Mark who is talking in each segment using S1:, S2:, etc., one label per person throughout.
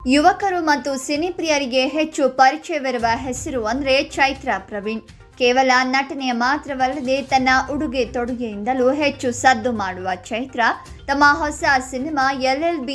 S1: ಯುವಕರು ಮತ್ತು ಸಿನಿ ಪ್ರಿಯರಿಗೆ ಹೆಚ್ಚು ಪರಿಚಯವಿರುವ ಹೆಸರು ಅಂದರೆ ಚೈತ್ರಾ ಪ್ರವೀಣ್. ಕೇವಲ ನಟನೆಯ ಮಾತ್ರವಲ್ಲದೆ ತನ್ನ ಉಡುಗೆ ತೊಡುಗೆಯಿಂದಲೂ ಹೆಚ್ಚು ಸದ್ದು ಮಾಡುವ ಚೈತ್ರಾ ತಮ್ಮ ಹೊಸ cinema LLB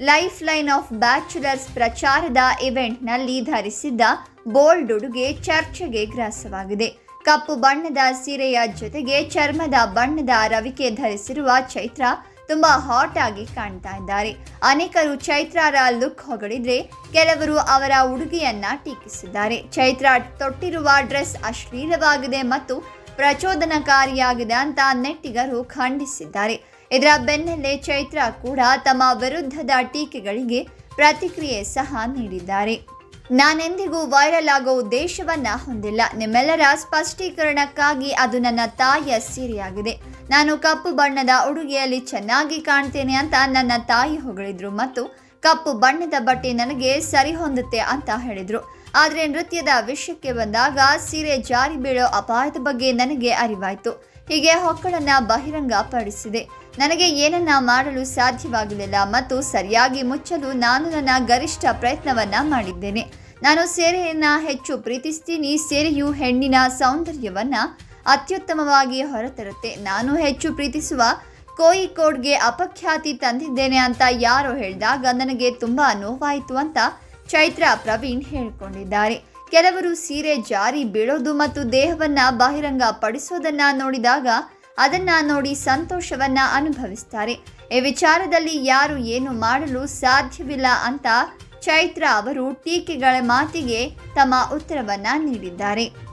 S1: life line of bachelors ಪ್ರಚಾರದ ಇವೆಂಟ್ನಲ್ಲಿ ಧರಿಸಿದ್ದ ಬೋಲ್ಡ್ ಉಡುಗೆ ಚರ್ಚೆಗೆ ಗ್ರಾಸವಾಗಿದೆ. ಕಪ್ಪು ಬಣ್ಣದ ಸೀರೆಯ ಜೊತೆಗೆ ಚರ್ಮದ ಬಣ್ಣದ ರವಿಕೆ ಧರಿಸಿರುವ ಚೈತ್ರಾ ತುಂಬಾ ಹಾಟ್ ಆಗಿ ಕಾಣ್ತಾ ಇದ್ದಾರೆ. ಅನೇಕರು ಚೈತ್ರಾರ ಲುಕ್ ಹೊಗಳಿದ್ರೆ, ಕೆಲವರು ಅವರ ಉಡುಗೆಯನ್ನ ಟೀಕಿಸಿದ್ದಾರೆ. ಚೈತ್ರಾ ತೊಟ್ಟಿರುವ ಡ್ರೆಸ್ ಅಶ್ಲೀಲವಾಗಿದೆ ಮತ್ತು ಪ್ರಚೋದನಕಾರಿಯಾಗಿದೆ ಅಂತ ನೆಟ್ಟಿಗರು ಖಂಡಿಸಿದ್ದಾರೆ. ಇದರ ಬೆನ್ನಲ್ಲೇ ಚೈತ್ರಾ ಕೂಡ ತಮ್ಮ ವಿರುದ್ಧದ ಟೀಕೆಗಳಿಗೆ ಪ್ರತಿಕ್ರಿಯೆ ಸಹ ನೀಡಿದ್ದಾರೆ. ನಾನೆಂದಿಗೂ ವೈರಲ್ ಆಗೋ ಉದ್ದೇಶವನ್ನ ಹೊಂದಿಲ್ಲ. ನಿಮ್ಮೆಲ್ಲರ ಸ್ಪಷ್ಟೀಕರಣಕ್ಕಾಗಿ ಅದು ನನ್ನ ತಾಯಿಯ ಸೀರೆಯಾಗಿದೆ. ನಾನು ಕಪ್ಪು ಬಣ್ಣದ ಉಡುಗೆಯಲ್ಲಿ ಚೆನ್ನಾಗಿ ಕಾಣ್ತೇನೆ ಅಂತ ನನ್ನ ತಾಯಿ ಹೊಗಳಿದ್ರು ಮತ್ತು ಕಪ್ಪು ಬಣ್ಣದ ಬಟ್ಟೆ ನನಗೆ ಸರಿ ಹೊಂದುತ್ತೆ ಅಂತ ಹೇಳಿದ್ರು. ಆದರೆ ನೃತ್ಯದ ವಿಷಯಕ್ಕೆ ಬಂದಾಗ ಸೀರೆ ಜಾರಿ ಬೀಳೋ ಅಪಾಯದ ಬಗ್ಗೆ ನನಗೆ ಅರಿವಾಯಿತು. ಹೀಗೆ ಹೊಕ್ಕಳನ್ನ ಬಹಿರಂಗ ಪಡಿಸಿದೆ. ನನಗೆ ಏನನ್ನ ಮಾಡಲು ಸಾಧ್ಯವಾಗಲಿಲ್ಲ ಮತ್ತು ಸರಿಯಾಗಿ ಮುಚ್ಚಲು ನಾನು ನನ್ನ ಗರಿಷ್ಠ ಪ್ರಯತ್ನವನ್ನ ಮಾಡಿದ್ದೇನೆ. ನಾನು ಸೀರೆಯನ್ನ ಹೆಚ್ಚು ಪ್ರೀತಿಸ್ತೀನಿ. ಸೀರೆಯು ಹೆಣ್ಣಿನ ಸೌಂದರ್ಯವನ್ನ ಅತ್ಯುತ್ತಮವಾಗಿ ಹೊರತರುತ್ತೆ. ನಾನು ಹೆಚ್ಚು ಪ್ರೀತಿಸುವ ಕೋಯಿಕೋಡ್ಗೆ ಅಪಖ್ಯಾತಿ ತಂದಿದ್ದೇನೆ ಅಂತ ಯಾರೋ ಹೇಳಿದಾಗ ನನಗೆ ತುಂಬಾ ನೋವಾಯಿತು ಅಂತ ಚೈತ್ರಾ ಪ್ರವೀಣ್ ಹೇಳಿಕೊಂಡಿದ್ದಾರೆ. ಕೆಲವರು ಸೀರೆ ಜಾರಿ ಬೀಳೋದು ಮತ್ತು ದೇಹವನ್ನ ಬಹಿರಂಗ ಪಡಿಸೋದನ್ನ ನೋಡಿದಾಗ ಅದನ್ನ ನೋಡಿ ಸಂತೋಷವನ್ನ ಅನುಭವಿಸ್ತಾರೆ. ಈ ವಿಚಾರದಲ್ಲಿ ಯಾರು ಏನು ಮಾಡಲು ಸಾಧ್ಯವಿಲ್ಲ ಅಂತ ಚೈತ್ರಾ ಅವರು ಟೀಕೆಗಳ ಮಾತಿಗೆ ತಮ್ಮ ಉತ್ತರವನ್ನ ನೀಡಿದ್ದಾರೆ.